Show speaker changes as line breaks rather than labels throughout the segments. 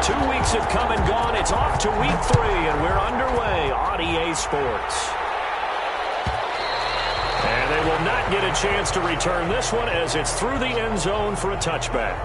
2 weeks have come and gone. It's off to week 3, and we're underway on EA Sports. And they will not get a chance to return this one as it's through the end zone for a touchback.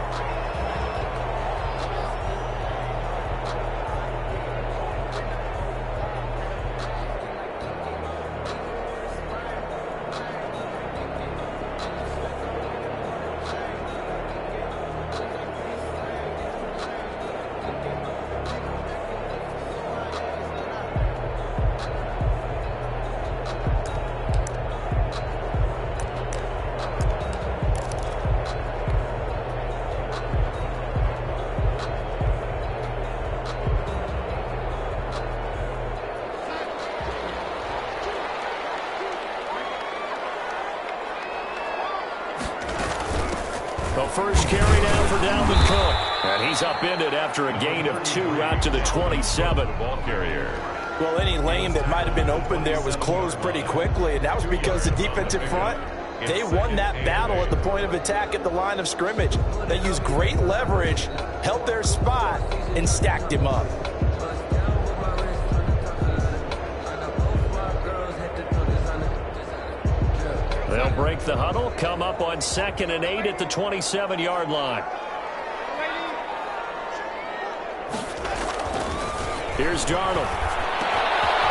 The first carry down for Dalvin Cook. And he's upended after a gain of 2 out to the 27. Ball carrier.
Well, any lane that might have been open there was closed pretty quickly, and that was because the defensive front, they won that battle at the point of attack at the line of scrimmage. They used great leverage, held their spot, and stacked him up.
They'll break the huddle, come up on 2nd and 8 at the 27-yard line. Here's Darnold.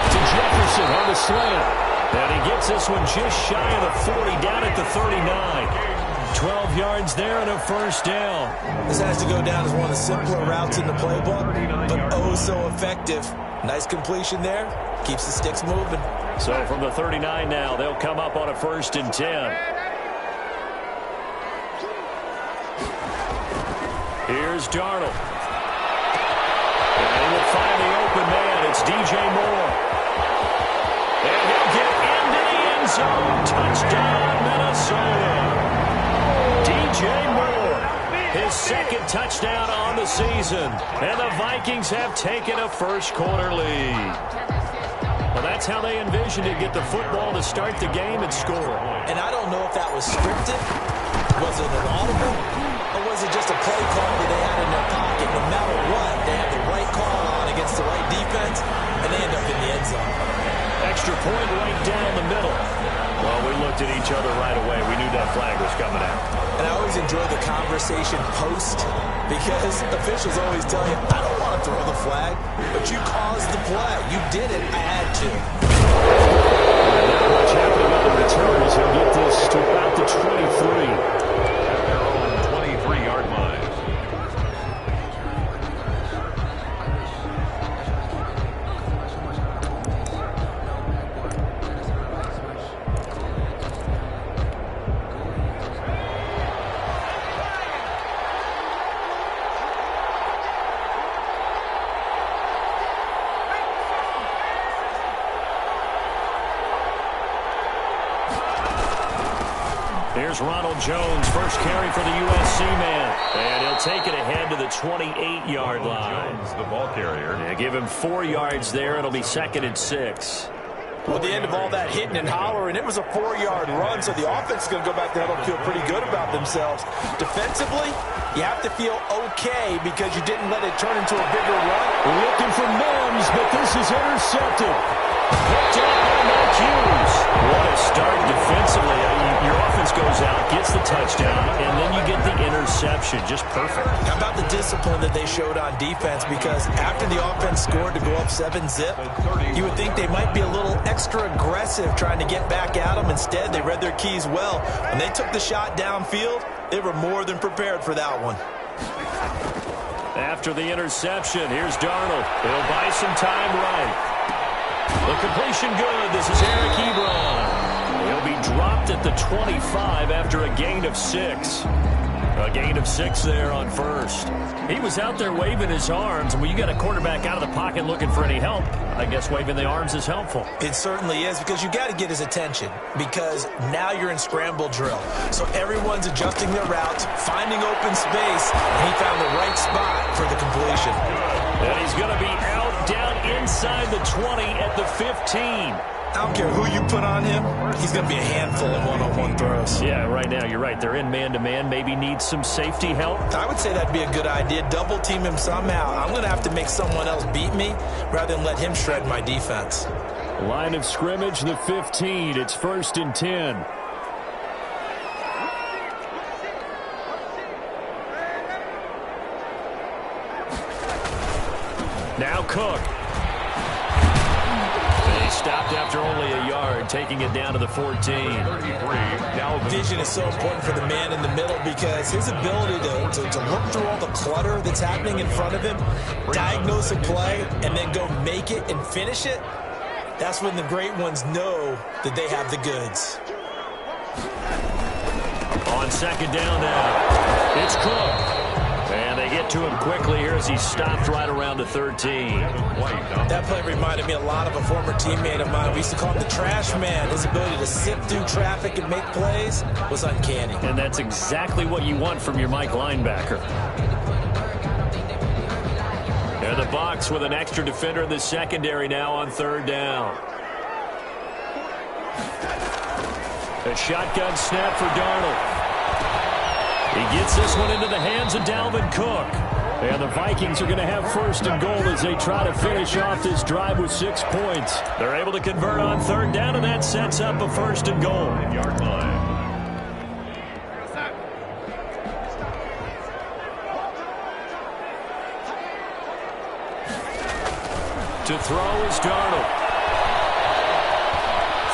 To Jefferson on the slant. And he gets this one just shy of the 40, down at the 39. 12 yards there and a first down.
This has to go down as one of the simpler routes in the playbook, but oh so effective. Nice completion there. Keeps the sticks moving.
So from the 39 now, they'll come up on a 1st and 10. Here's Darnold. And he will find the open man. It's DJ Moore. And he'll get into the end zone. Touchdown, Minnesota. DJ Moore, his 2nd touchdown on the season. And the Vikings have taken a first-quarter lead. Well, that's how they envisioned it, get the football to start the game and score.
And I don't know if that was scripted. Was it an audible? Or was it just a play call that they had in their pocket? No matter what, they have the right call on against the right defense, and they end up in the end zone.
Extra point right down the middle. Well, we looked at each other right away. We knew that flag was coming out.
And I always enjoy the conversation post because officials always tell you, I don't want to throw the flag, but you caused the play. You did it. I had to.
Not much happening on the return as he'll get this to about the 23.
At their own 23-yard line.
Here's Ronald Jones, first carry for the USC man. And he'll take it ahead to the 28-yard line.
Jones, the ball carrier.
Yeah, give him 4 yards there. It'll be 2nd and 6.
Well, at the end of all that hitting and hollering, it was a 4-yard run, so the offense is going to go back there and feel pretty good about themselves. Defensively, you have to feel okay because you didn't let it turn into a bigger run.
Looking for Mims, but this is intercepted. Picked up by Mike Hughes. What a start defensively. Your offense goes out, gets the touchdown, and then you get the interception. Just perfect.
How about the discipline that they showed on defense? Because after the offense scored to go up 7-zip, you would think they might be a little extra aggressive trying to get back at them. Instead, they read their keys well. When they took the shot downfield, they were more than prepared for that one.
After the interception, here's Darnold. He'll buy some time right. The completion good. This is Eric Ebron. He'll be dropped at the 25 after a gain of 6. A gain of 6 there on first. He was out there waving his arms. When you got a quarterback out of the pocket looking for any help, I guess waving the arms is helpful.
It certainly is because you got to get his attention because now you're in scramble drill. So everyone's adjusting their routes, finding open space, and he found the right spot for the completion.
And he's going to be out down inside the 20 at the 15.
I don't care who you put on him, he's going to be a handful of one-on-one throws.
Yeah, right now you're right. They're in man-to-man. Maybe need some safety help.
I would say that'd be a good idea. Double team him somehow. I'm going to have to make someone else beat me rather than let him shred my defense.
Line of scrimmage, the 15. It's 1st and 10. Now Cook. He stopped after only a yard, taking it down to the 14.
33. Now
vision is so important for the man in the middle because his ability to look through all the clutter that's happening in front of him, diagnose a play, and then go make it and finish it, that's when the great ones know that they have the goods.
On 2nd down now, it's Cook. And they get to him quickly here as he stopped right around the 13.
That play reminded me a lot of a former teammate of mine. We used to call him the trash man. His ability to sift through traffic and make plays was uncanny.
And that's exactly what you want from your Mike linebacker. And the Bucs with an extra defender in the secondary now on 3rd down. A shotgun snap for Darnold. He gets this one into the hands of Dalvin Cook. And the Vikings are going to have 1st and goal as they try to finish off this drive with 6 points. They're able to convert on 3rd down, and that sets up a 1st and goal.
Yard line.
To throw is Darnold.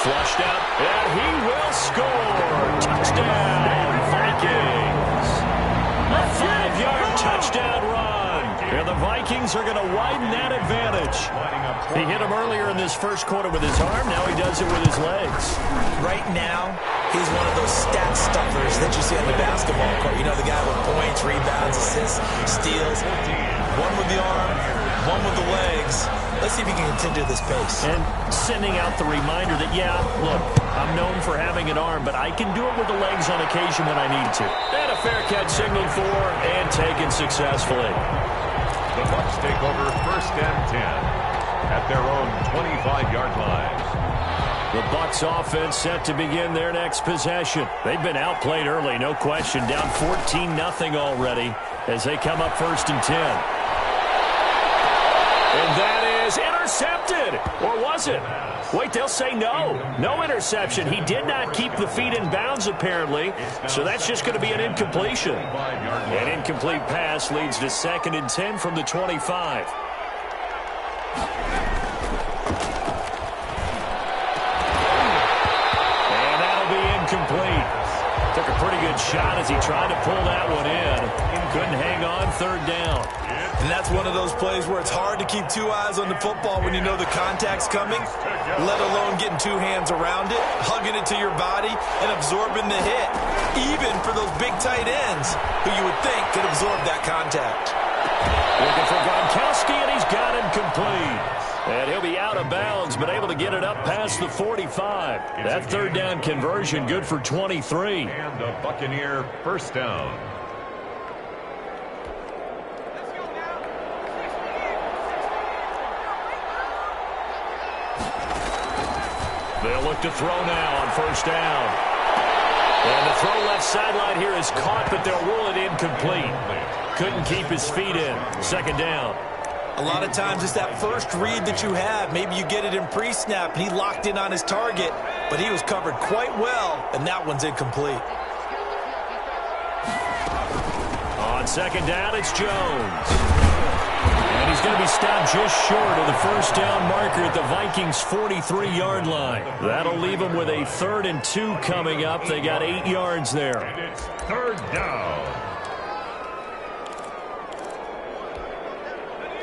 Flushed out, and he will score. Touchdown, Vikings. A 5-yard touchdown run. And the Vikings are going to widen that advantage. He hit him earlier in this first quarter with his arm. Now he does it with his legs.
Right now, he's one of those stat stuffers that you see on the basketball court. You know, the guy with points, rebounds, assists, steals. One with the arm, one with the legs. Let's see if he can continue this pace.
And sending out the reminder that, yeah, look, I'm known for having an arm, but I can do it with the legs on occasion when I need to. And a fair catch signaled for and taken successfully.
The Bucs take over 1st and 10 at their own 25-yard line.
The Bucs offense set to begin their next possession. They've been outplayed early, no question. Down 14-0 already as they come up 1st and 10. And that is intercepted. Or was it? Wait, they'll say no. No interception. He did not keep the feet in bounds, apparently. So that's just going to be an incompletion. An incomplete pass leads to 2nd and 10 from the 25. And that'll be incomplete. Took a pretty good shot as he tried to pull that one in. Couldn't hang on 3rd down.
And that's one of those plays where it's hard to keep 2 eyes on the football when you know the contact's coming, let alone getting 2 hands around it, hugging it to your body, and absorbing the hit, even for those big tight ends who you would think could absorb that contact.
Looking for Gronkowski, and he's got him complete. And he'll be out of bounds, but able to get it up past the 45. That 3rd down conversion good for 23.
And the Buccaneer 1st down.
They'll look to throw now on 1st down. And the throw left sideline here is caught, but they'll rule it incomplete. Couldn't keep his feet in. 2nd down.
A lot of times it's that first read that you have. Maybe you get it in pre-snap, and he locked in on his target, but he was covered quite well, and that one's incomplete.
On 2nd down, it's Jones. And he's going to be stopped just short of the 1st down marker at the Vikings' 43-yard line. That'll leave them with a 3rd and 2 coming up. They got 8 yards there.
And it's 3rd down.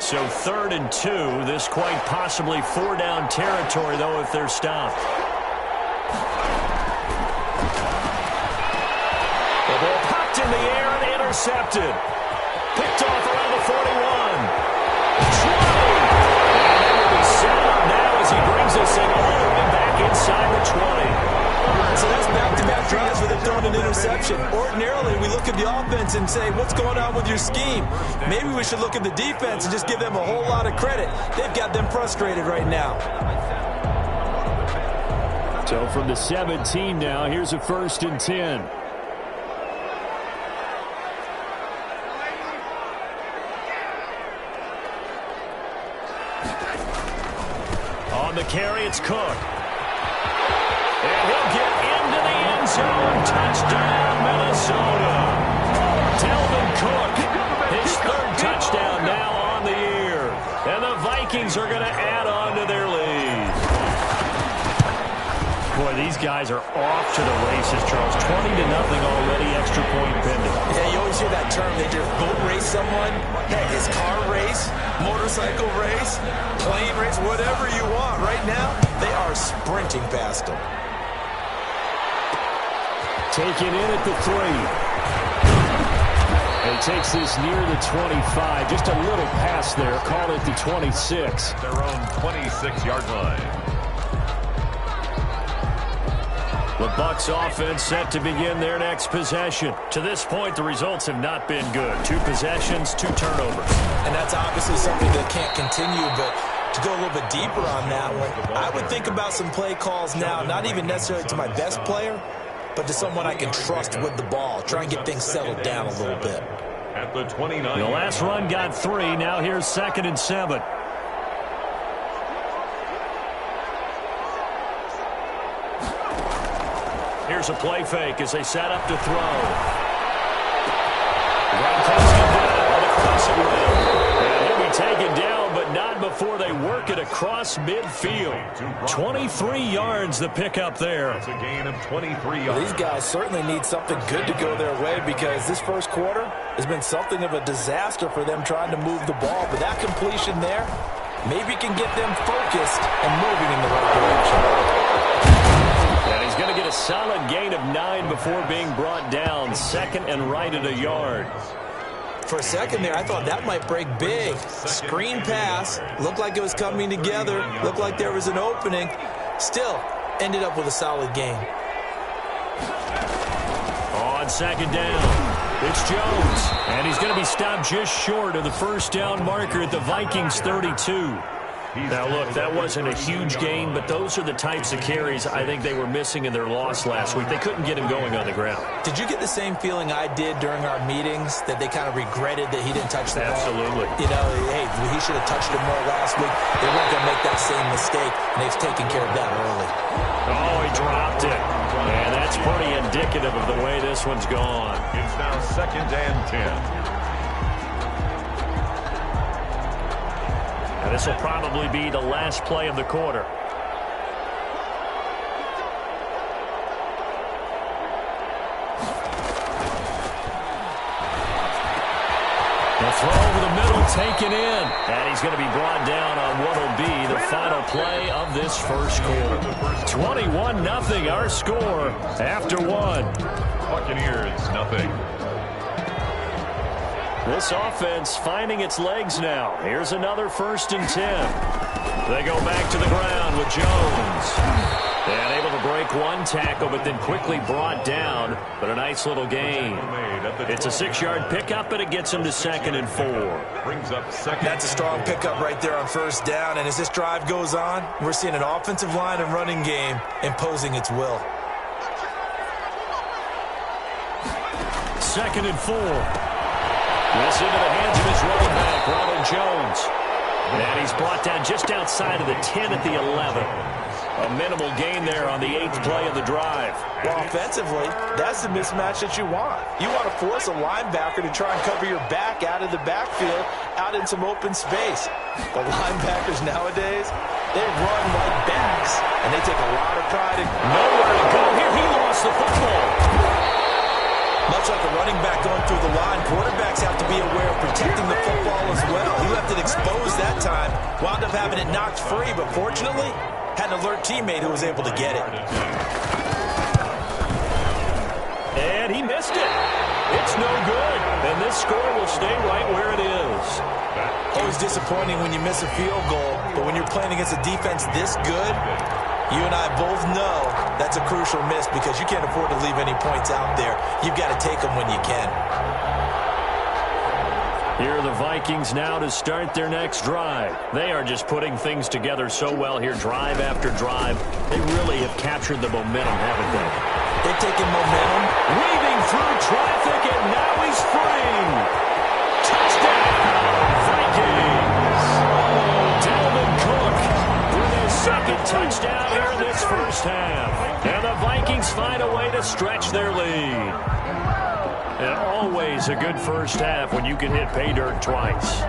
So 3rd and 2. This quite possibly 4-down territory, though, if they're stopped. The ball popped in the air and intercepted. Picked off around the 41. 20. And that will be set up now as he brings this thing all the way back inside the 20.
So that's back-to-back drives with a thrown an interception. Ordinarily, we look at the offense and say, what's going on with your scheme? Maybe we should look at the defense and just give them a whole lot of credit. They've got them frustrated right now.
So from the 17 now, here's a 1st and 10. On the carry, it's Cook. And he'll get into the end zone. Touchdown, Minnesota. Dalvin Cook, his 3rd touchdown now on the year. And the Vikings are going to add on to their lead. Boy, these guys are off to the races, Charles. 20-0 already, extra point pending.
Yeah, you always hear that term. They just boat race someone. Heck, it's car race, motorcycle race, plane race, whatever you want. Right now, they are sprinting past them.
Taken in at the 3. And he takes this near the 25. Just a little pass there. Call it the 26.
Their own 26-yard line.
The Bucs offense set to begin their next possession. To this point, the results have not been good. 2 possessions, 2 turnovers.
And that's obviously something that can't continue, but to go a little bit deeper on that one, I would think about some play calls now, not even necessarily to my best player, but to someone I can trust with the ball. Try and get things settled down a little bit.
At the 29.
The last run got 3. Now here's 2nd and 7. Here's a play fake as they set up to throw. And he'll be taken down, but not before they work it across midfield. 23 yards the pickup there.
That's a gain of 23 yards.
Well, these guys certainly need something good to go their way because this first quarter has been something of a disaster for them trying to move the ball. But that completion there maybe can get them focused and moving in the right direction.
And he's going to get a solid gain of 9 before being brought down. 2nd and right at a yard.
For a second there, I thought that might break big. Screen pass. Looked like it was coming together. Looked like there was an opening. Still, ended up with a solid gain.
On 2nd down, it's Jones. And he's going to be stopped just short of the 1st down marker at the Vikings 32. Now, look, that wasn't a huge gain, but those are the types of carries I think they were missing in their loss last week. They couldn't get him going on the ground.
Did you get the same feeling I did during our meetings, that they kind of regretted that he didn't touch the ball?
Absolutely.
You know, hey, he should have touched it more last week. They weren't going to make that same mistake, and they've taken care of that early.
Oh, he dropped it. And that's pretty indicative of the way this one's gone.
It's now 2nd and 10.
And this will probably be the last play of the quarter. The throw over the middle, taken in. And he's going to be brought down on what will be the final play of this first quarter. 21-0 our score after 1.
Buccaneers, nothing.
This offense finding its legs now. Here's another 1st and 10. They go back to the ground with Jones. And able to break one tackle, but then quickly brought down. But a nice little gain. It's a 6-yard pickup, but it gets him to 2nd and 4.
Brings up 2nd.
That's a strong pickup right there on 1st down. And as this drive goes on, we're seeing an offensive line and running game imposing its will.
2nd and 4. This into the hands of his running back, Ronald Jones. And he's brought down just outside of the 10 at the 11. A minimal gain there on the 8th play of the drive.
Well, offensively, that's the mismatch that you want. You want to force a linebacker to try and cover your back out of the backfield, out in some open space. The linebackers nowadays, they run like backs, and they take a lot of pride in
nowhere to go here. He lost the football.
Much like a running back going through the line, quarterbacks have to be aware of protecting the football as well. He left it exposed that time, wound up having it knocked free, but fortunately, had an alert teammate who was able to get it.
And he missed it. It's no good. And this score will stay right where it is.
Always disappointing when you miss a field goal, but when you're playing against a defense this good, you and I both know that's a crucial miss because you can't afford to leave any points out there. You've got to take them when you can.
Here are the Vikings now to start their next drive. They are just putting things together so well here, drive after drive. They really have captured the momentum, haven't they?
They've taken momentum.
Weaving through traffic, and now he's free. Touchdown, Vikings. Dalvin Cook with his second touchdown here in this first half. And the Vikings find a way to stretch their lead. And always a good first half when you can hit pay dirt twice.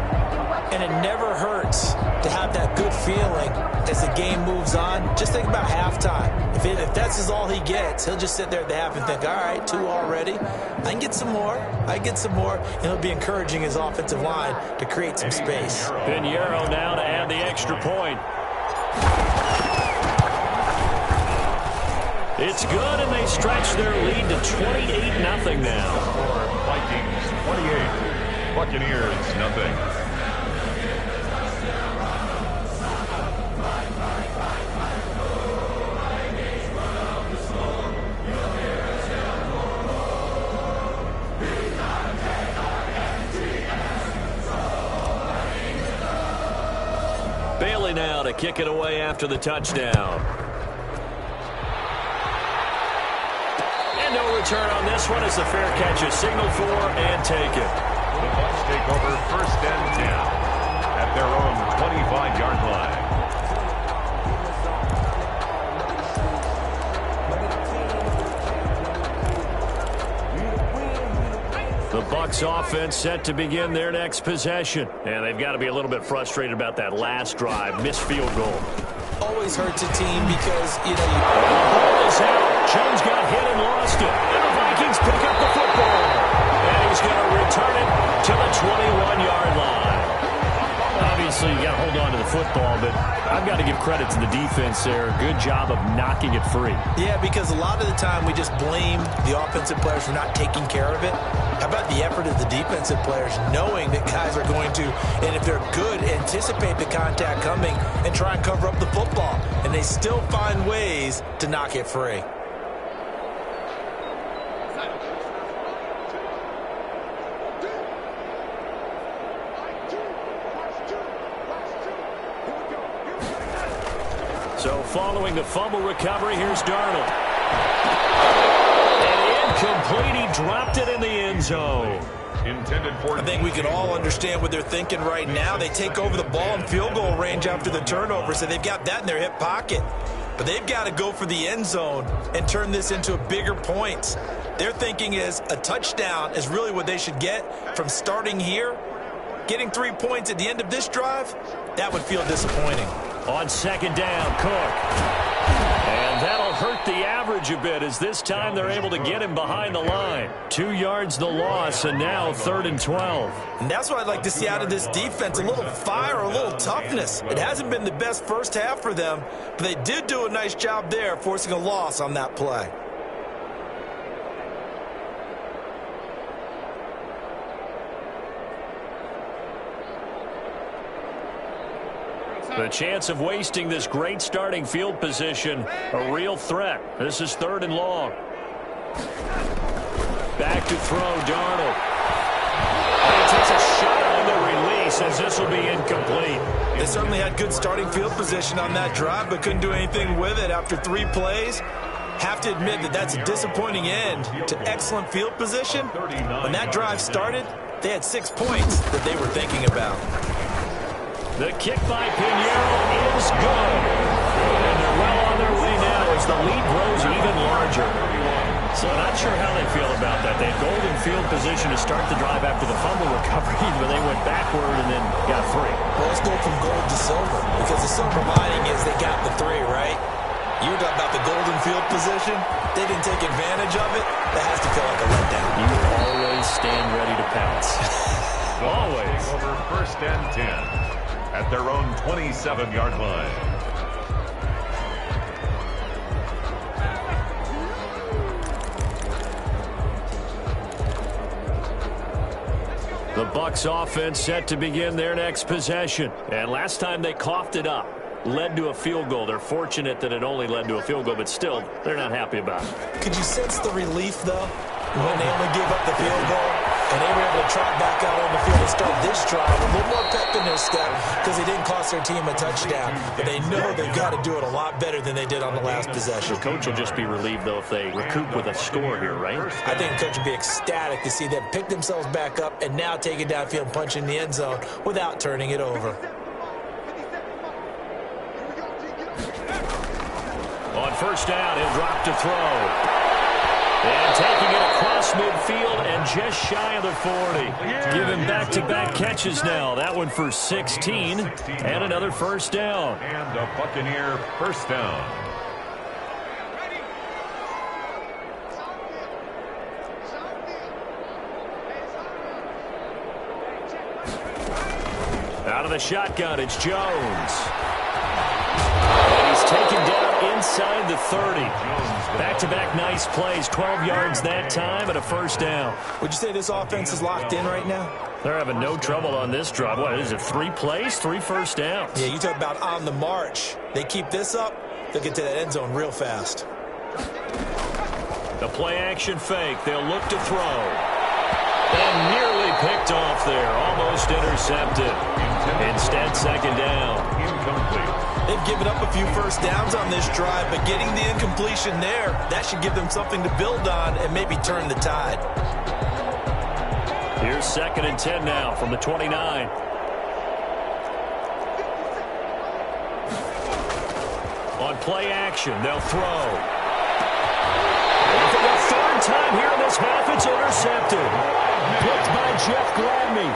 And it never hurts to have that good feeling as the game moves on. Just think about halftime. If that's all he gets, he'll just sit there at the half and think, all right, 2 already. I can get some more. And he'll be encouraging his offensive line to create some space.
Pinheiro now to add the extra point. It's good, and they stretch their lead to 28-0 now.
Vikings 28, Buccaneers nothing.
Bailey now to kick it away after the touchdown. No return on this one as the fair catch is signaled for and taken.
The Bucs take over 1st and 10 at their own 25-yard line.
The Bucs offense set to begin their next possession. And they've got to be a little bit frustrated about that last drive. Missed field goal.
Always hurts a team because,
the ball is out. Jones got hit and lost it. And the Vikings pick up the football. And he's going to return it to the 21-yard line. Obviously, you got to hold on to the football, but I've got to give credit to the defense there. Good job of knocking it free.
Yeah, because a lot of the time we just blame the offensive players for not taking care of it. How about the effort of the defensive players knowing that guys are going to, and if they're good, anticipate the contact coming and try and cover up the football. And they still find ways to knock it free.
So following the fumble recovery, here's Darnold. And incomplete, he dropped it in the end zone.
Intended for
I think we can all understand what they're thinking right now. They take over the ball in field goal range after the turnover, so they've got that in their hip pocket. But they've got to go for the end zone and turn this into a bigger point. Their thinking is a touchdown is really what they should get from starting here. Getting 3 points at the end of this drive, that would feel disappointing.
On 2nd down, Cook. And that'll hurt the average a bit as this time they're able to get him behind the line. 2 yards the loss, and now 3rd and 12.
And that's what I'd like to see out of this defense, a little fire, a little toughness. It hasn't been the best first half for them, but they did do a nice job there forcing a loss on that play.
The chance of wasting this great starting field position, a real threat. This is 3rd and long. Back to throw, Darnold. And he takes a shot on the release as this will be incomplete.
They certainly had good starting field position on that drive, but couldn't do anything with it after 3 plays. Have to admit that that's a disappointing end to excellent field position. When that drive started, they had 6 points that they were thinking about.
The kick by Pinheiro is good. And they're well on their way now as the lead grows even larger. So not sure how they feel about that. They had golden field position to start the drive after the fumble recovery, but they went backward and then got 3.
Well, let's go from gold to silver, because the silver lining is they got the 3, right? You were talking about the golden field position. They didn't take advantage of it. That has to feel like a letdown.
You always stand ready to pounce. Always.
Over 1st and 10 at their own 27-yard line.
The Bucs offense set to begin their next possession. And last time they coughed it up. Led to a field goal. They're fortunate that it only led to a field goal, but still, they're not happy about it.
Could you sense the relief, though, when they only gave up the field goal? And they were able to trot back out on the field and start this drive with a little more pep in their step because they didn't cost their team a touchdown. But they know they've got to do it a lot better than they did on the last possession.
The coach will just be relieved, though, if they recoup with a score here, right?
I think the coach will be ecstatic to see them pick themselves back up and now take it downfield and punch in the end zone without turning it over.
On first down, he'll drop to throw. And taking it across midfield and just shy of the 40. Give him back-to-back catches now. That one for 16 and another first down.
And a Buccaneer first down.
Out of the shotgun, it's Jones. And he's taken down inside the 30. Back-to-back nice plays, 12 yards that time and a first down.
Would you say this offense is locked in right now?
They're having no trouble on this drive. What is it, 3 plays, 3 first downs?
Yeah, you talk about on the march. They keep this up, they'll get to that end zone real fast.
The play-action fake. They'll look to throw. And nearly picked off there. Almost intercepted. Instead, second down.
Incomplete.
They've given up a few first downs on this drive, but getting the incompletion there, that should give them something to build on and maybe turn the tide.
Here's 2nd and 10 now from the 29. On play action, they'll throw. And for the 3rd time here in this half, it's intercepted. Picked by Jeff Gladney.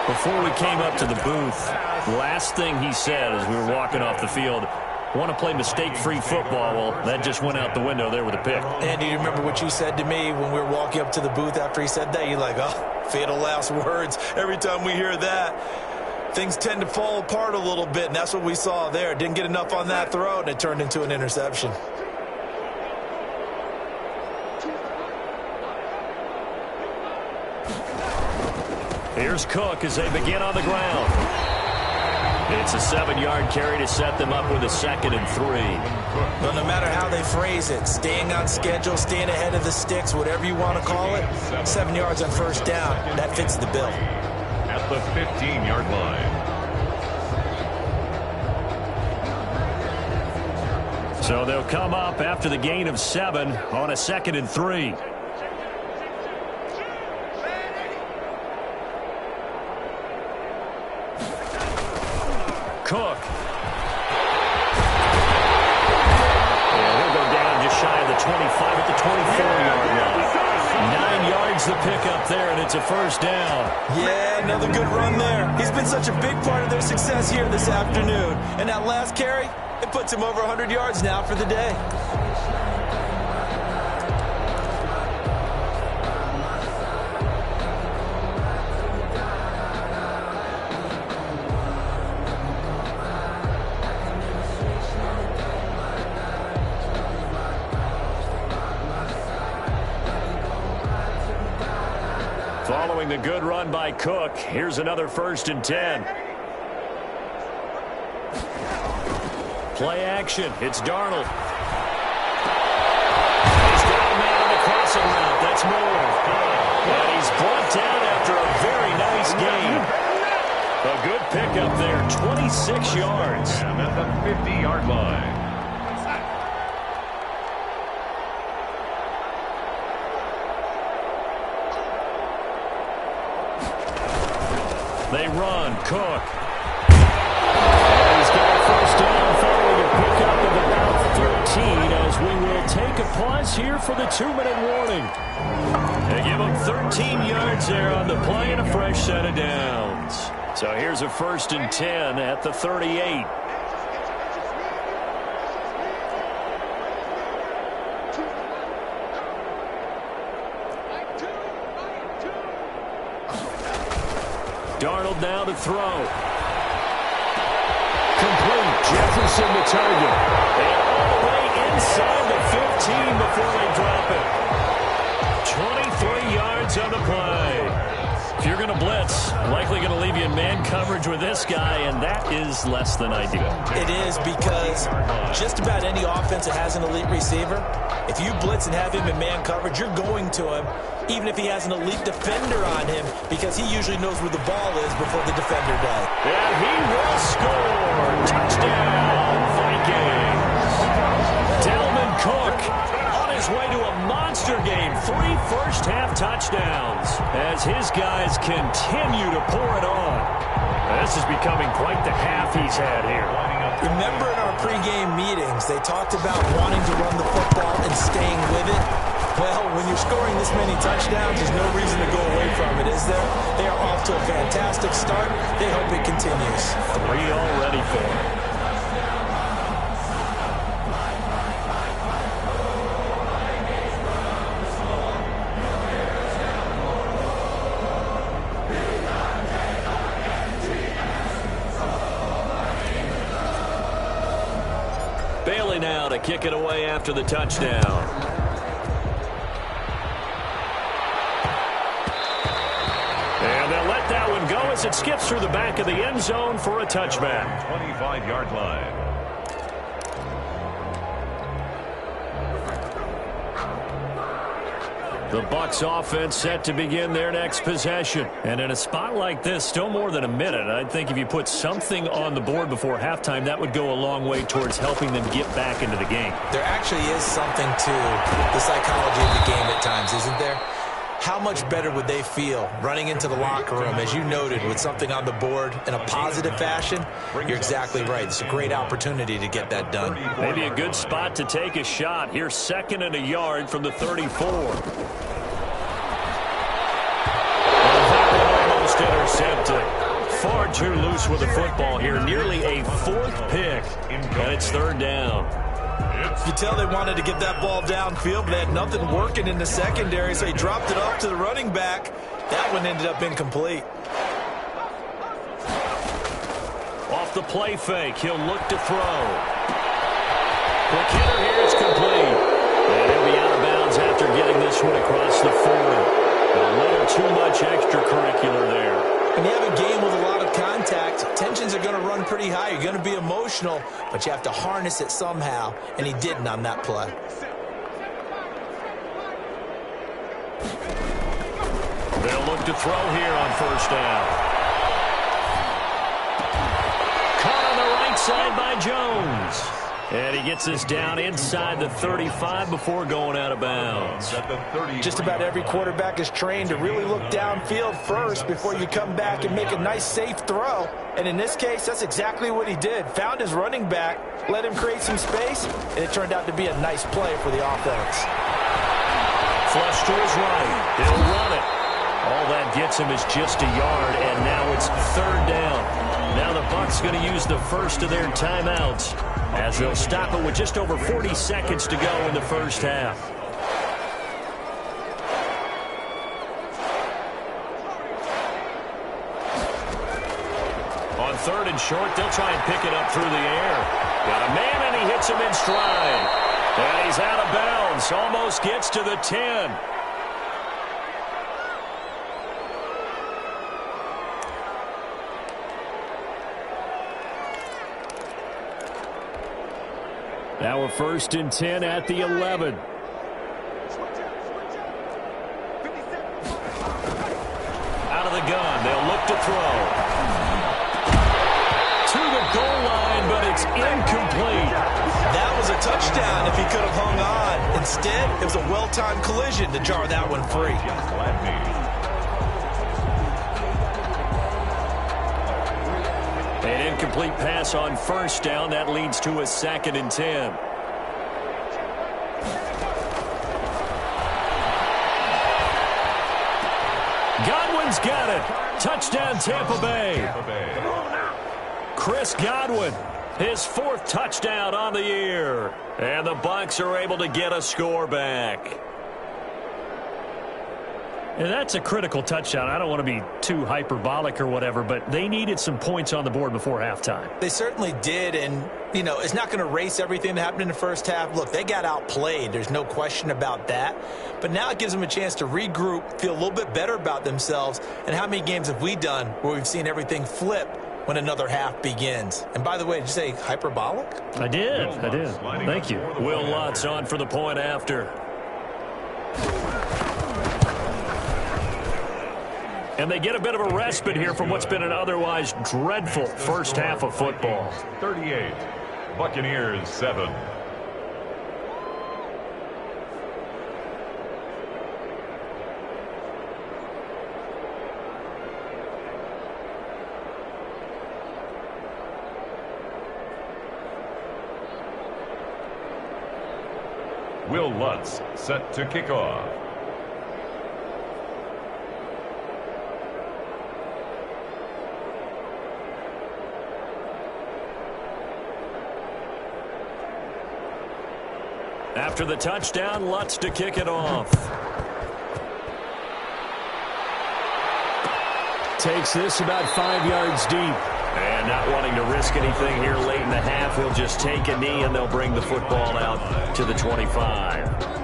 Before we came up to the booth, last thing he said as we were walking off the field, want to play mistake-free football. Well, that just went out the window there with a pick.
And do you remember what you said to me when we were walking up to the booth after he said that? You're like, oh, fatal last words. Every time we hear that, things tend to fall apart a little bit, and that's what we saw there. Didn't get enough on that throw, and it turned into an interception.
Here's Cook as they begin on the ground. It's a 7-yard carry to set them up with a 2nd and 3.
Well, no matter how they phrase it, staying on schedule, staying ahead of the sticks, whatever you want to call it, 7 yards on first down, that fits the bill.
At the 15-yard line.
So they'll come up after the gain of 7 on a 2nd and 3. Cook. And he'll go down just shy of the 25 at the 24-yard line. 9 yards the pickup there, and it's a first down.
Yeah, another good run there. He's been such a big part of their success here this afternoon. And that last carry, it puts him over 100 yards now for the day.
Following the good run by Cook, here's another 1st and 10. Play action. It's Darnold. He's got a man on the crossing route. That's Moore. And he's brought down after a very nice gain. A good pickup there, 26 yards.
And at the 50-yard line.
They run. Cook. And he's got a first down following a pickup of about 13 as we will take a pause here for the 2-minute warning. They give him 13 yards there on the play and a fresh set of downs. So here's a 1st and 10 at the 38. Darnold now to throw. Complete. Jefferson the target. And all the way inside the 15 before they drop it. 23 yards on the play. If you're going to blitz, likely going to leave you in man coverage with this guy, and that is less than ideal.
It is, because just about any offense that has an elite receiver, If you blitz and have him in man coverage, you're going to him, even if he has an elite defender on him, because he usually knows where the ball is before the defender does.
And he will score. Touchdown, Vikings. Dalvin Cook on his way to a monster game. 3 first-half touchdowns as his guys continue to pour it on. This is becoming quite the half he's had here.
Remember in our pregame meetings, they talked about wanting to run the football and staying with it. Well, when you're scoring this many touchdowns, there's no reason to go away from it, is there? They are off to a fantastic start. They hope it continues.
3 already for them. Bailey now to kick it away after the touchdown. And they'll let that one go as it skips through the back of the end zone for a touchback.
25-yard line.
The Bucs offense set to begin their next possession. And in a spot like this, still more than a minute, I think if you put something on the board before halftime, that would go a long way towards helping them get back into the game.
There actually is something to the psychology of the game at times, isn't there? How much better would they feel running into the locker room, as you noted, with something on the board in a positive fashion? You're exactly right. It's a great opportunity to get that done.
Maybe a good spot to take a shot. Here's 2nd and a yard from the 34. Almost intercepted. Far too loose with the football here. Nearly a 4th pick, and it's 3rd down.
You tell they wanted to get that ball downfield, but they had nothing working in the secondary, so he dropped it off to the running back. That one ended up incomplete.
Off the play fake, he'll look to throw. Quick hitter here, it's complete. And he'll be out of bounds after getting this one across the 40. A little too much extracurricular there.
When you have a game with a lot of contact, tensions are going to run pretty high. You're going to be emotional, but you have to harness it somehow, and he didn't on that play.
They'll look to throw here on 1st down. Caught on the right side by Jones. And he gets this down inside the 35 before going out of bounds.
Just about every quarterback is trained to really look downfield first before you come back and make a nice, safe throw. And in this case, that's exactly what he did. Found his running back, let him create some space, and it turned out to be a nice play for the offense.
Flush to his right. He'll run it. All that gets him is just a yard, and now it's 3rd down. Now the Bucs going to use the first of their timeouts, as they'll stop it with just over 40 seconds to go in the first half. On 3rd and short, they'll try and pick it up through the air. Got a man, and he hits him in stride. And he's out of bounds, almost gets to the 10. Now a 1st and 10 at the 11. Out of the gun, they'll look to throw. To the goal line, but it's incomplete.
That was a touchdown if he could have hung on. Instead, it was a well-timed collision to jar that one free.
An incomplete pass on 1st down. That leads to a 2nd and 10. Godwin's got it. Touchdown, Tampa Bay. Chris Godwin, his 4th touchdown on the year. And the Bucs are able to get a score back. And that's a critical touchdown. I don't want to be too hyperbolic or whatever, but they needed some points on the board before halftime.
They certainly did, and, you know, it's not going to erase everything that happened in the first half. Look, they got outplayed. There's no question about that. But now it gives them a chance to regroup, feel a little bit better about themselves. And how many games have we done where we've seen everything flip when another half begins. And by the way, did you say hyperbolic?
I did. Thank you. Will Lutz on for the point after. And they get a bit of a respite here from what's been an otherwise dreadful first half of football.
38. Buccaneers 7. Will Lutz set to kick off.
After the touchdown, Lutz to kick it off. Takes this about 5 yards deep. And not wanting to risk anything here late in the half, he'll just take a knee and they'll bring the football out to the 25.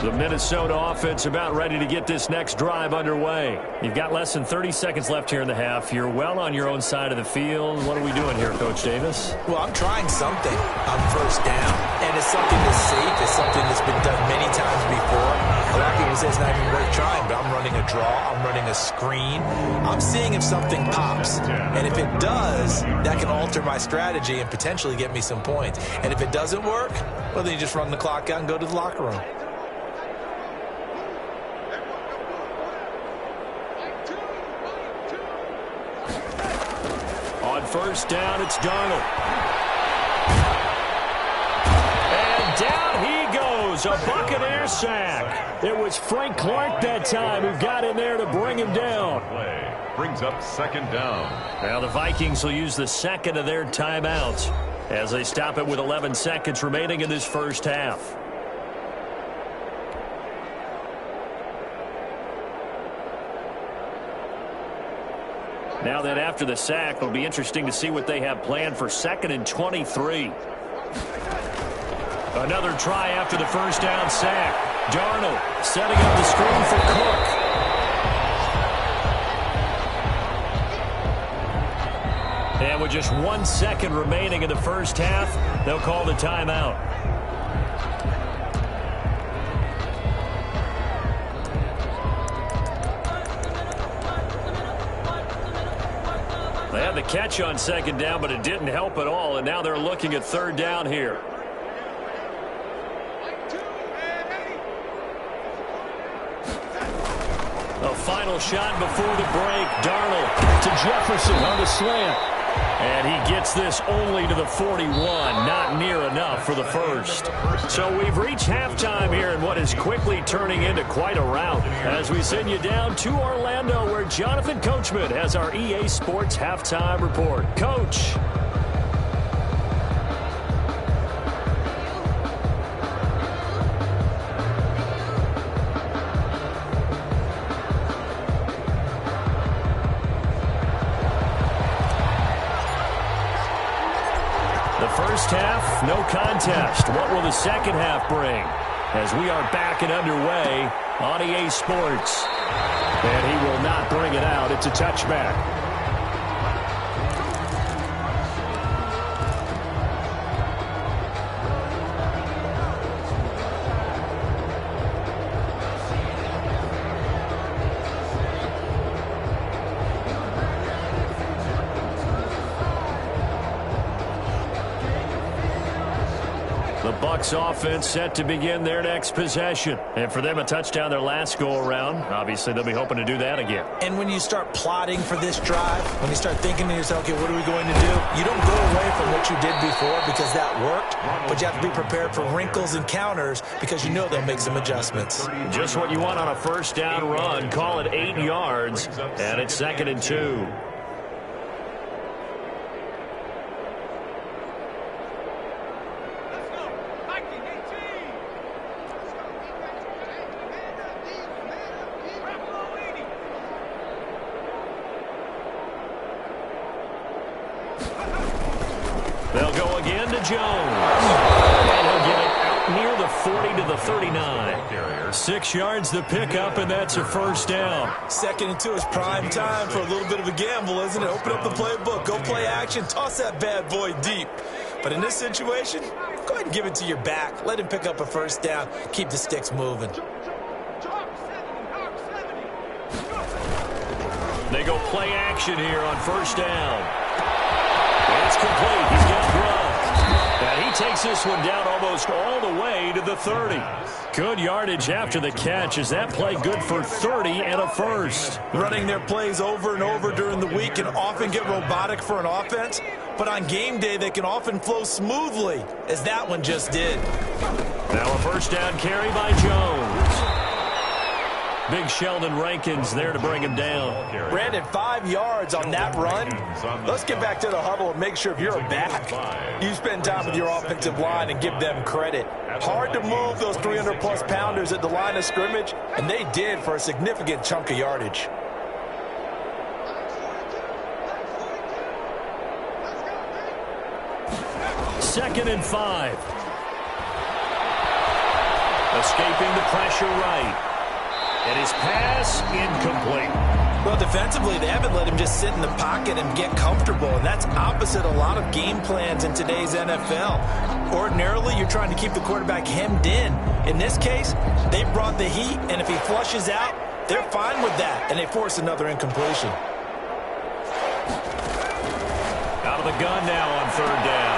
The Minnesota offense about ready to get this next drive underway. You've got less than 30 seconds left here in the half. You're well on your own side of the field. What are we doing here, Coach Davis?
Well, I'm trying something on first down, and it's something that's safe. It's something that's been done many times before. A lot of people say it's not even worth trying, but I'm running a draw. I'm running a screen. I'm seeing if something pops, and if it does, that can alter my strategy and potentially get me some points. And if it doesn't work, well, then you just run the clock out and go to the locker room.
First down, it's Darnold. And down he goes, a Buccaneer sack. It was Frank Clark that time who got in there to bring him down.
Brings up second down.
Now the Vikings will use the second of their timeouts as they stop it with 11 seconds remaining in this first half. Now then, after the sack, it'll be interesting to see what they have planned for 2nd and 23. Another try after the first down sack. Darnold setting up the screen for Cook. And with just 1 second remaining in the first half, they'll call the timeout. They had the catch on second down, but it didn't help at all, and now they're looking at third down here. A final shot before the break. Darnold to Jefferson on the slant. And he gets this only to the 41. Not near enough for the first. So we've reached halftime here in what is quickly turning into quite a rout as we send you down to Orlando where Jonathan Coachman has our EA Sports Halftime Report. Coach. First half, no contest. What will the second half bring? As we are back and underway on EA Sports. And he will not bring it out. It's a touchback. Bucs offense set to begin their next possession. And for them, a touchdown their last go-around. Obviously, they'll be hoping to do that again.
And when you start plotting for this drive, when you start thinking to yourself, okay, what are we going to do? You don't go away from what you did before because that worked, but you have to be prepared for wrinkles and counters because you know they'll make some adjustments.
Just what you want on a first down run. Call it 8 yards, and it's 2nd and 2. to Jones. And he'll get it out near the 40 to the 39. 6 yards the pickup, and that's a first down.
2nd and 2 is prime time for a little bit of a gamble, isn't it? Open up the playbook, go play action, toss that bad boy deep. But in this situation, go ahead and give it to your back. Let him pick up a first down. Keep the sticks moving.
They go play action here on first down. It's complete. He's got Grubb. And he takes this one down almost all the way to the 30. Good yardage after the catch. Is that play good for 30 and a first?
Running their plays over and over during the week can often get robotic for an offense, but on game day they can often flow smoothly, as that one just did.
Now a first down carry by Jones. Big Sheldon Rankins there to bring him down.
Brandon, 5 yards on that run. Let's get back to the huddle and make sure if you're a back, you spend time with your offensive line and give them credit. Hard to move those 300-plus pounders at the line of scrimmage, and they did for a significant chunk of yardage.
Second and 5. Escaping the pressure right. And his pass incomplete.
Well, defensively, they haven't let him just sit in the pocket and get comfortable, and that's opposite a lot of game plans in today's NFL. Ordinarily, you're trying to keep the quarterback hemmed in. In this case, they brought the heat, and if he flushes out, they're fine with that, and they force another incompletion.
Out of the gun now on third down.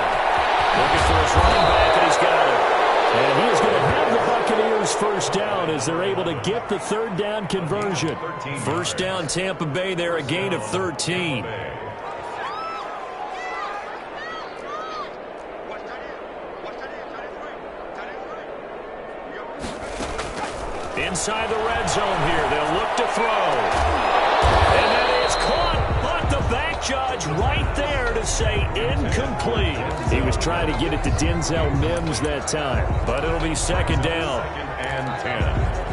Looking for his running back, and he's got it. And he is going to have the Buccaneers first down as they're able to get the third down conversion. First down Tampa Bay there, a gain of 13. Inside the red zone here, they'll look to throw. And that is caught. But the back judge right there to say incomplete. He was trying to get it to Denzel Mims that time, but it'll be second down.
2nd and 10.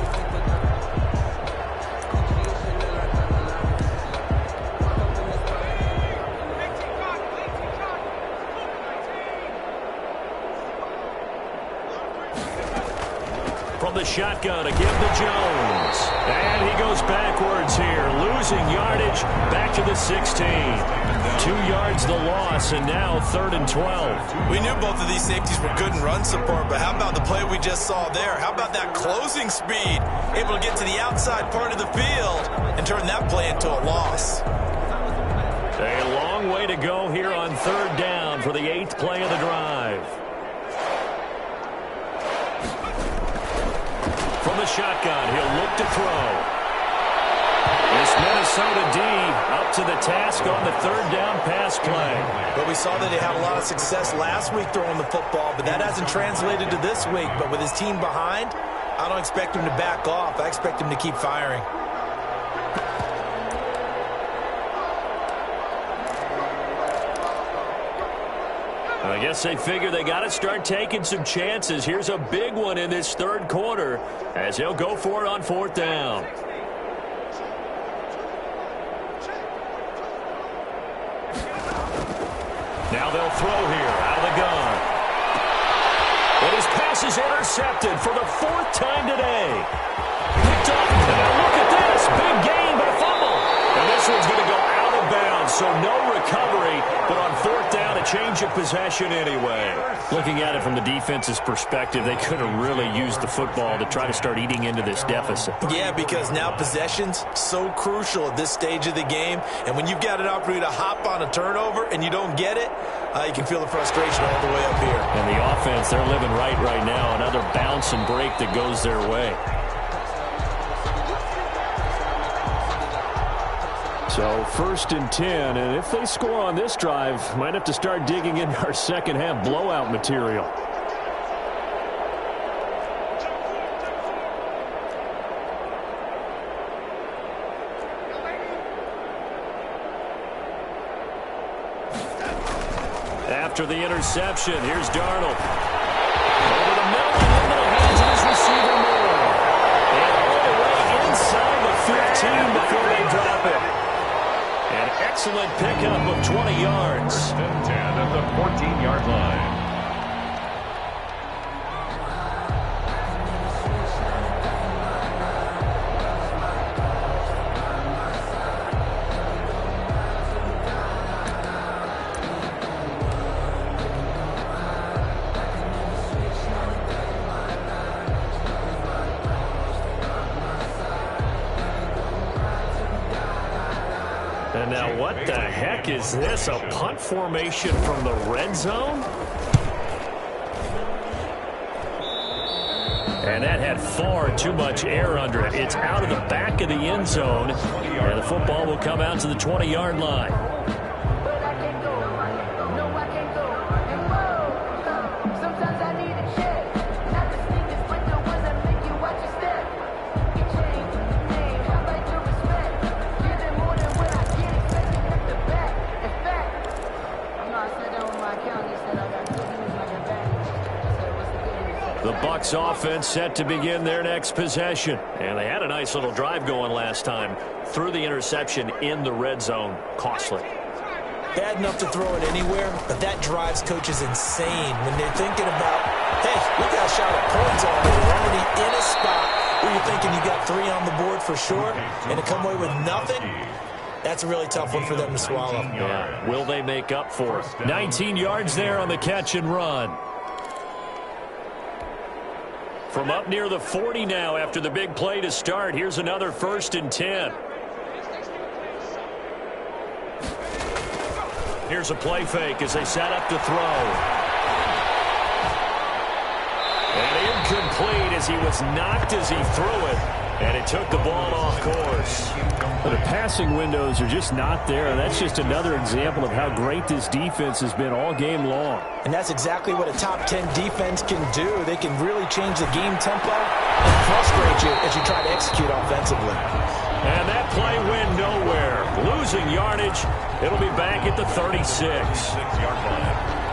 From the shotgun, a give to Jones. And he goes backwards here, losing yardage back to the 16. 2 yards the loss, and now 3rd and 12.
We knew both of these safeties were good in run support, but how about the play we just saw there? How about that closing speed? Able to get to the outside part of the field and turn that play into a loss.
A long way to go here on third down for the 8th play of the drive. From the shotgun, he'll look to throw. This Minnesota D up to the task on the third down pass play.
But we saw that he had a lot of success last week throwing the football, but that hasn't translated to this week. But with his team behind, I don't expect him to back off. I expect him to keep firing.
I guess they figure they got to start taking some chances. Here's a big one in this third quarter as he'll go for it on 4th down. Now they'll throw here out of the gun. But his pass is intercepted for the 4th time today. Picked up. And look at this. Big gain, but a fumble. And this one's going to go out of bounds, so no recovery. But on 4th down, a change of possession anyway. Looking at it from the defense's perspective, they could have really used the football to try to start eating into this deficit.
Yeah, because now possession's so crucial at this stage of the game. And when you've got an opportunity to hop on a turnover and you don't get it, you can feel the frustration all the way up here.
And the offense, they're living right now. Another bounce and break that goes their way. So 1st and 10, and if they score on this drive, might have to start digging into our second half blowout material. After the interception, here's Darnold. Over the middle and into the hands of his receiver Moore. And all the way inside the 15 before they drop it. An excellent pickup of 20 yards.
1st and 10 at the 14-yard line.
And now what the heck is this? A punt formation from the red zone? And that had far too much air under it. It's out of the back of the end zone. And the football will come out to the 20-yard line. The Bucs offense set to begin their next possession. And they had a nice little drive going last time. Threw the interception in the red zone. Costly.
Bad enough to throw it anywhere, but that drives coaches insane when they're thinking about, hey, we got a shot at points already. We're already in a spot where you're thinking you got 3 on the board for sure, and to come away with nothing, that's a really tough one for them to swallow.
Yeah. Will they make up for it? 19 yards there on the catch and run. From up near the 40 now after the big play to start. Here's another 1st and 10. Here's a play fake as they set up to throw. And incomplete as he was knocked as he threw it. And it took the ball off course.
Well, the passing windows are just not there. That's just another example of how great this defense has been all game long.
And that's exactly what a top 10 defense can do. They can really change the game tempo and frustrate you as you try to execute offensively.
And that play went nowhere. Losing yardage. It'll be back at the 36.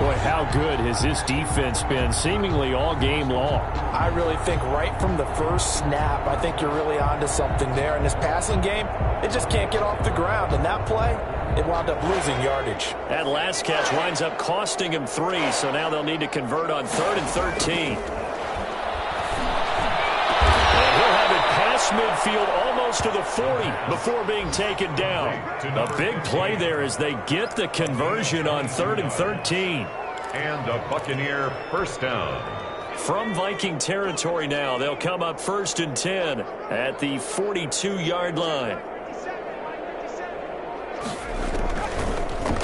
Boy, how good has this defense been seemingly all game long?
I really think right from the first snap, I think you're really onto something there. In this passing game, it just can't get off the ground. And that play, it wound up losing yardage.
That last catch winds up costing him 3, so now they'll need to convert on 3rd and 13. And he'll have it past midfield almost to the 40 before being taken down. A big play there as they get the conversion on 3rd and 13.
And a Buccaneer 1st down.
From Viking territory now, they'll come up 1st and 10 at the 42-yard line.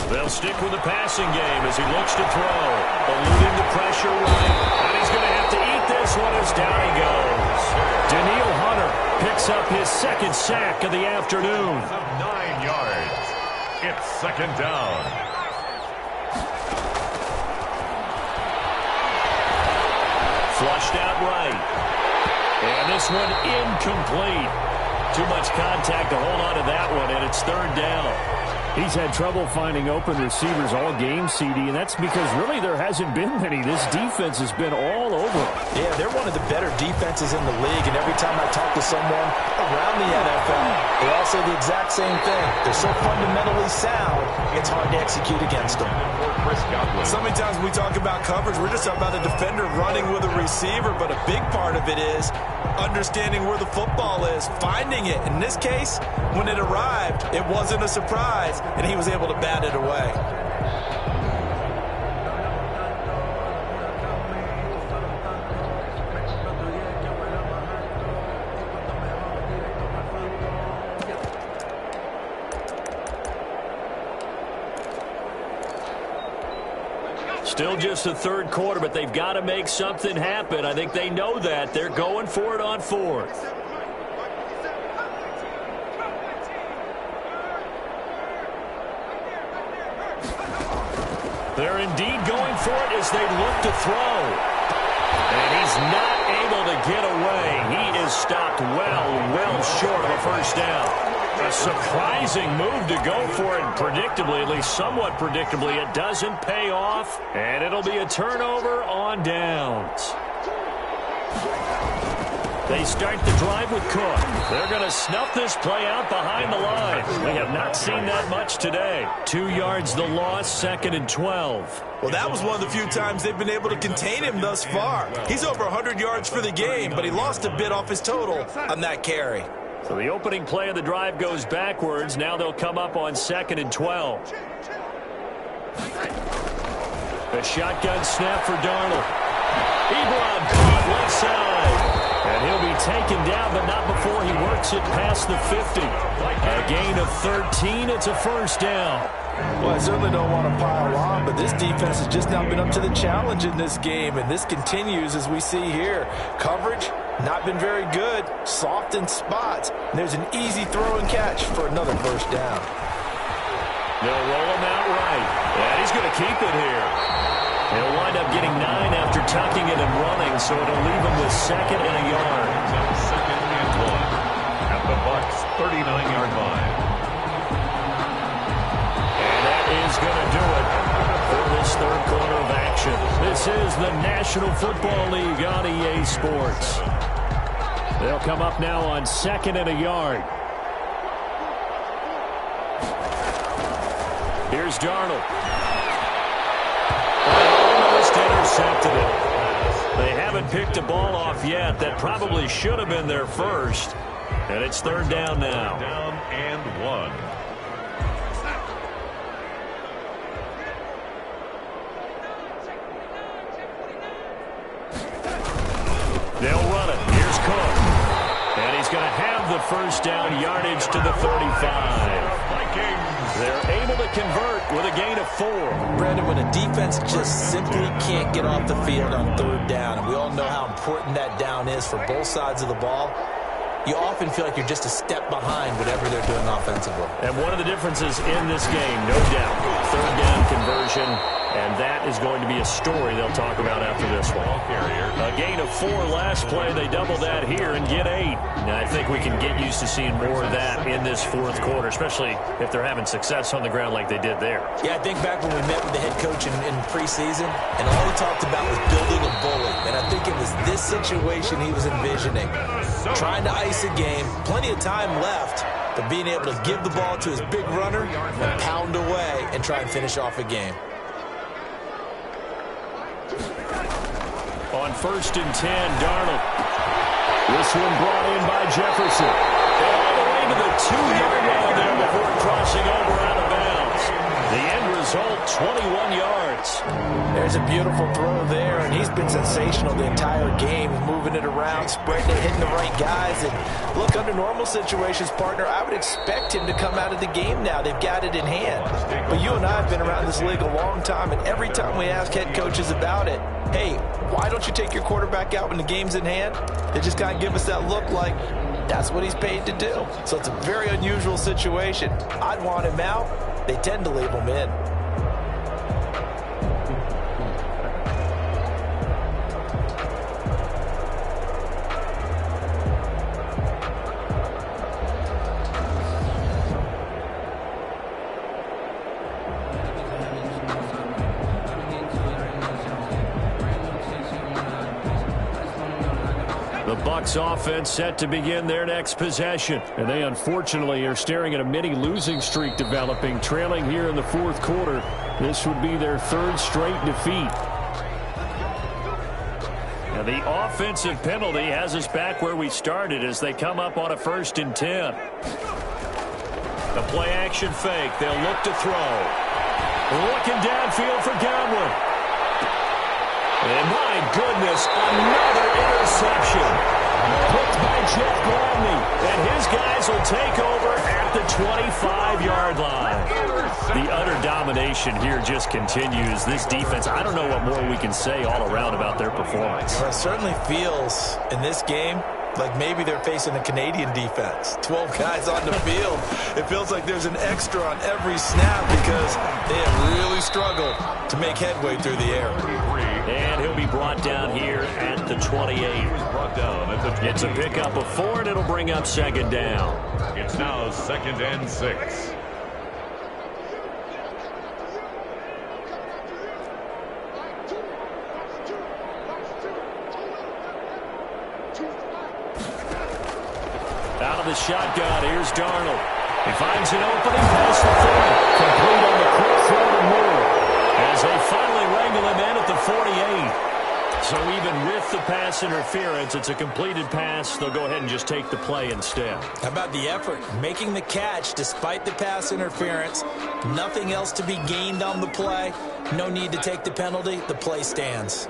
They'll stick with the passing game as he looks to throw. Eluding the pressure right. And he's going to have to eat this one as down he goes. Daniil Hunter picks up his 2nd sack of the afternoon.
9 yards. It's 2nd down.
Flushed out right. And this one incomplete. Too much contact to hold on to that one, and it's 3rd down.
He's had trouble finding open receivers all game, CD, and that's because really there hasn't been many. This defense has been all over.
Yeah, they're one of the better defenses in the league, and every time I talk to someone around the NFL, they all say the exact same thing. They're so fundamentally sound, it's hard to execute against them.
So many times when we talk about coverage, we're just talking about a defender running with a receiver, but a big part of it is understanding where the football is, finding it. In this case, when it arrived, it wasn't a surprise, and he was able to bat it away.
Still just the 3rd quarter, but they've got to make something happen. I think they know that. They're going for it on 4th. They're indeed going for it as they look to throw. And he's not able to get away. He is stopped well short of a 1st down. A surprising move to go for it predictably, at least somewhat predictably. It doesn't pay off, and it'll be a turnover on downs. They start the drive with Cook. They're going to snuff this play out behind the line. We have not seen that much today. 2 yards the loss, 2nd and 12.
Well, that was one of the few times they've been able to contain him thus far. He's over 100 yards for the game, but he lost a bit off his total on that carry.
So the opening play of the drive goes backwards. Now they'll come up on 2nd and 12. A shotgun snap for Darnold. Ebron caught left side. And he'll be taken down, but not before he works it past the 50. A gain of
13. It's a first down.
Well, I certainly don't want to pile on, but this defense has just not been up to the challenge in this game, and this continues as we see here. Coverage, not been very good, soft in spots. And there's an easy throw and catch for another first down.
They'll roll him out right, and he's going to keep it here. He'll wind up getting 9 after tucking it and running, so it'll leave him with 2nd and a yard.
2nd and 1 at the Bucs' 39-yard line.
Is going to do it for this third quarter of action. This is the National Football League on EA Sports. They'll come up now on 2nd and a yard. Here's Darnold. Almost intercepted it. They haven't picked a ball off yet. That probably should have been their first. And it's 3rd down now.
Down and 1.
They'll run it. Here's Cook. And he's going to have the first down yardage to the 35. They're able to convert with a gain of 4.
Brandon, when a defense just simply can't get off the field on 3rd down, and we all know how important that down is for both sides of the ball, you often feel like you're just a step behind whatever they're doing offensively.
And one of the differences in this game, no doubt, 3rd down conversion, and that is going to be a story they'll talk about after this one. A gain of 4 last play. They double that here and get 8. Now, I think we can get used to seeing more of that in this 4th quarter, especially if they're having success on the ground like they did there.
Yeah, I think back when we met with the head coach in preseason, and all he talked about was building a bully. And I think it was this situation he was envisioning. Trying to ice a game, plenty of time left, but being able to give the ball to his big runner and pound away and try and finish off a game.
On 1st and 10, Darnold. This one brought in by Jefferson. And all the way to the 2-yard line there before crossing over out of bounds. The end result, 21 yards.
There's a beautiful throw there, and he's been sensational the entire game, moving it around, spreading it, hitting the right guys. And look, under normal situations, partner, I would expect him to come out of the game now. They've got it in hand. But you and I have been around this league a long time, and every time we ask head coaches about it, hey, why don't you take your quarterback out when the game's in hand? They just kind of give us that look like that's what he's paid to do. So it's a very unusual situation. I'd want him out. They tend to leave him in.
The Bucs offense set to begin their next possession. And they unfortunately are staring at a mini losing streak developing, trailing here in the 4th quarter. This would be their 3rd straight defeat. And the offensive penalty has us back where we started as they come up on a 1st and 10. The play action fake. They'll look to throw. Looking downfield for Godwin. And my goodness, another interception. Picked by Jeff Gladney. And his guys will take over at the 25-yard line. The utter domination here just continues. This defense, I don't know what more we can say all around about their performance.
Well, it certainly feels in this game like maybe they're facing a Canadian defense. 12 guys on the field. It feels like there's an extra on every snap because they have really struggled to make headway through the air.
And he'll be brought down here at the 28. It's a pickup of 4, and it'll bring up 2nd down.
It's now 2nd and 6.
Out of the shotgun, here's Darnold. He finds an opening past the 40. Complete on the quick throw to Moore. As they finally wrangle him in at the 48. So even with the pass interference, it's a completed pass. They'll go ahead and just take the play instead.
How about the effort? Making the catch despite the pass interference. Nothing else to be gained on the play. No need to take the penalty. The play stands.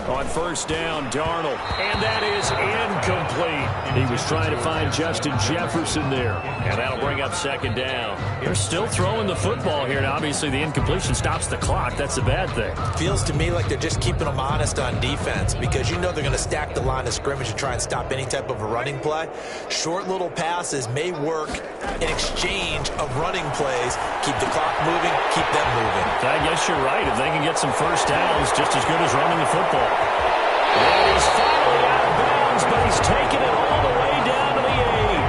On first down, Darnold. And that is incomplete. He was trying to find Justin Jefferson there. And that'll bring up second down. They're still throwing the football here. Now, obviously, the incompletion stops the clock. That's a bad thing.
Feels to me like they're just keeping them honest on defense because you know they're going to stack the line of scrimmage and try and stop any type of a running play. Short little passes may work in exchange of running plays. Keep the clock moving, keep them moving.
I guess you're right. If they can get some first downs, just as good as running the football. And he's finally out of bounds, but he's taking it all the way down to the 8.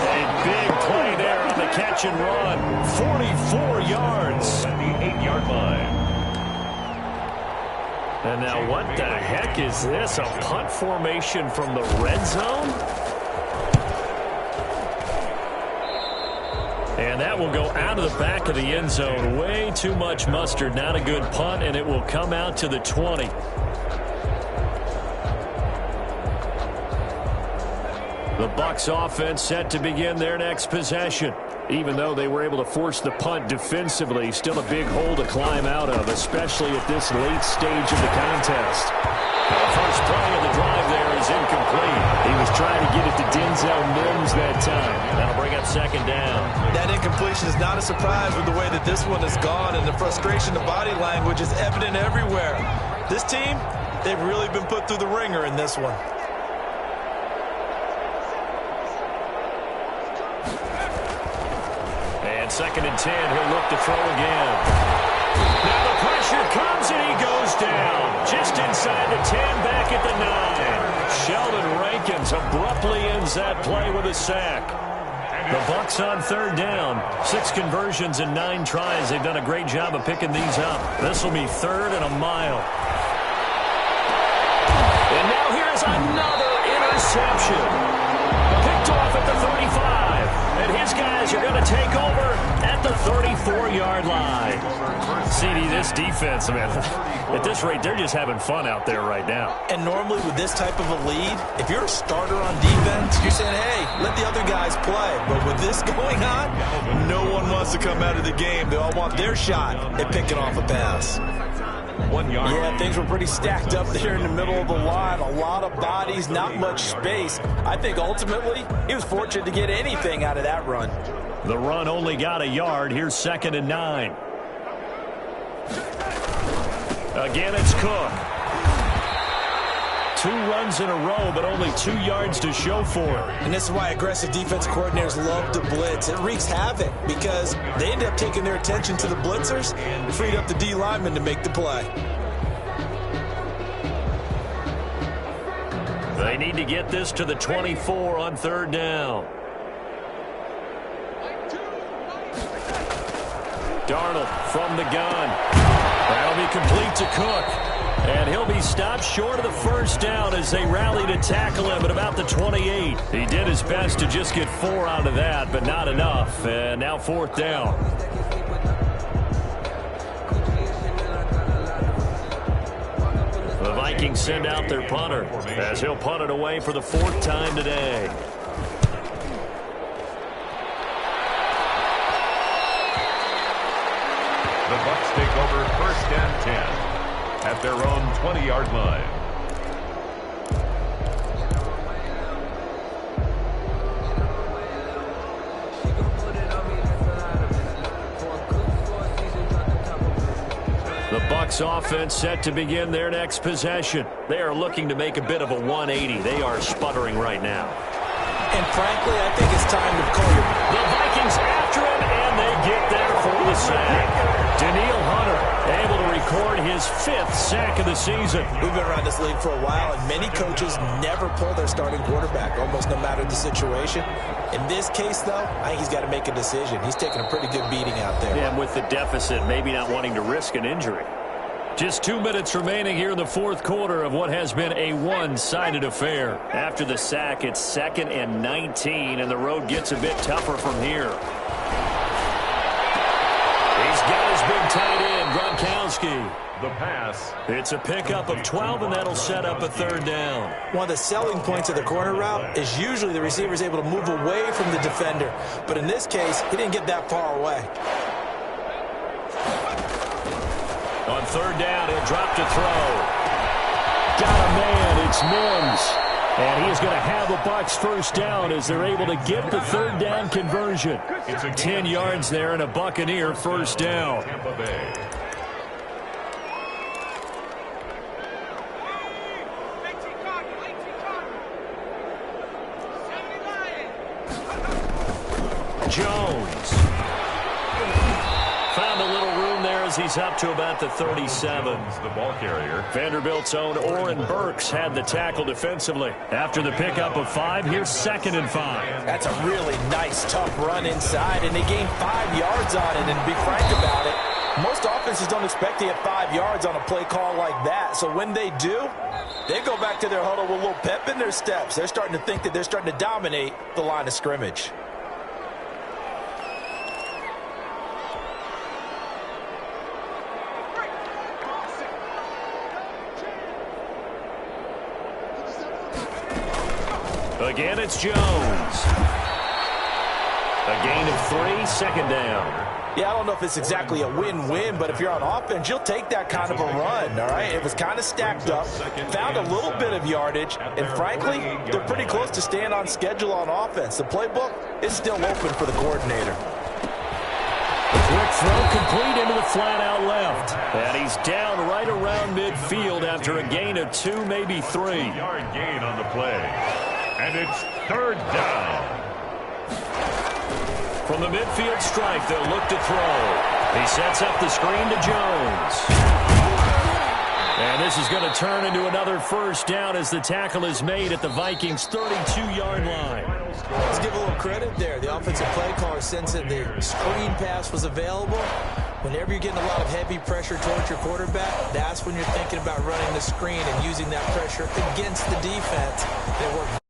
A big play there on the catch and run. 44 yards.
At the 8-yard line.
And now what the heck is this? A punt formation from the red zone? And that will go out of the back of the end zone. Way too much mustard. Not a good punt, and it will come out to the 20. The Bucs offense set to begin their next possession. Even though they were able to force the punt defensively, still a big hole to climb out of, especially at this late stage of the contest. The first play of the drive there is incomplete. He was trying to get it to Denzel Mims that time. That'll bring up second down.
That incompletion is not a surprise with the way that this one has gone, and the frustration, the body language is evident everywhere. This team, they've really been put through the ringer in this one.
And second and 10, he'll look to throw again. Now the pressure comes and he goes down. Just inside the 10, back at the 9. Sheldon Rankins abruptly ends that play with a sack. The Bucs on third down. 6 conversions and 9 tries. They've done a great job of picking these up. This will be third and a mile. And now here's another interception. Picked off at the 35. And his guys are going to take over at the 34-yard line. CD, this defense, man, at this rate, they're just having fun out there right now.
And normally with this type of a lead, if you're a starter on defense, you're saying, hey, let the other guys play. But with this going on, no one wants to come out of the game. They all want their shot at picking off a pass.
1 yard.
Yeah, things were pretty stacked up there in the middle of the line. A lot of bodies, not much space. I think ultimately he was fortunate to get anything out of that run.
The run only got a yard. Here's second and 9. Again, it's Cook. 2 runs in a row, but only 2 yards to show for it.
And this is why aggressive defense coordinators love to blitz. It wreaks havoc because they end up taking their attention to the blitzers and freed up the D lineman to make the play.
They need to get this to the 24 on third down. Darnold from the gun. That'll be complete to Cook. And he'll be stopped short of the first down as they rally to tackle him at about the 28. He did his best to just get 4 out of that, but not enough. And now fourth down. The Vikings send out their punter as he'll punt it away for the 4th time today.
The Bucs take over first and 10 at their own 20-yard line.
The Bucs offense set to begin their next possession. They are looking to make a bit of a 180. They are sputtering right now.
And frankly, I think it's time to call you.
The Vikings after him, and they get there for the sack. Daniil Hunter able to record his 5th sack of the season.
We've been around this league for a while, and many coaches never pull their starting quarterback, almost no matter the situation. In this case, though, I think he's got to make a decision. He's taking a pretty good beating out there.
And with the deficit, maybe not wanting to risk an injury. Just 2 minutes remaining here in the 4th quarter of what has been a one-sided affair. After the sack, it's 2nd and 19, and the road gets a bit tougher from here. He's got his big tight end, Gronkowski.
The pass.
It's a pickup of 12, and that'll set up a 3rd down.
One of the selling points of the corner route is usually the receiver is able to move away from the defender. But in this case, he didn't get that far away.
On 3rd down, he'll drop to throw. Got
man, it's Mims. And he is going to have the Bucs first down as they're able to get the third down conversion. 10 yards there and a Buccaneer first down. Jones. Found a little room there as he's up to about the 37.
The ball carrier.
Vanderbilt's own Oren Burks had the tackle defensively. After the pickup of 5, here's 2nd and 5.
That's a really nice, tough run inside, and they gained 5 yards on it. And to be frank about it, most offenses don't expect to get 5 yards on a play call like that. So when they do, they go back to their huddle with a little pep in their steps. They're starting to think that they're starting to dominate the line of scrimmage.
Again, it's Jones. A gain of 3, 2nd down.
Yeah, I don't know if it's exactly a win-win, but if you're on offense, you'll take that kind of a run, all right? It was kind of stacked up, found a little bit of yardage, and frankly, they're pretty close to staying on schedule on offense. The playbook is still open for the coordinator.
Quick throw complete into the flat out left. And he's down right around midfield after a gain of 2, maybe 3.
Yard gain on the play. And it's third down.
From the midfield stripe, they'll look to throw. He sets up the screen to Jones. And this is going to turn into another first down as the tackle is made at the Vikings' 32-yard line.
Let's give a little credit there. The offensive play caller sensed that the screen pass was available. Whenever you're getting a lot of heavy pressure towards your quarterback, that's when you're thinking about running the screen and using that pressure against the defense. They work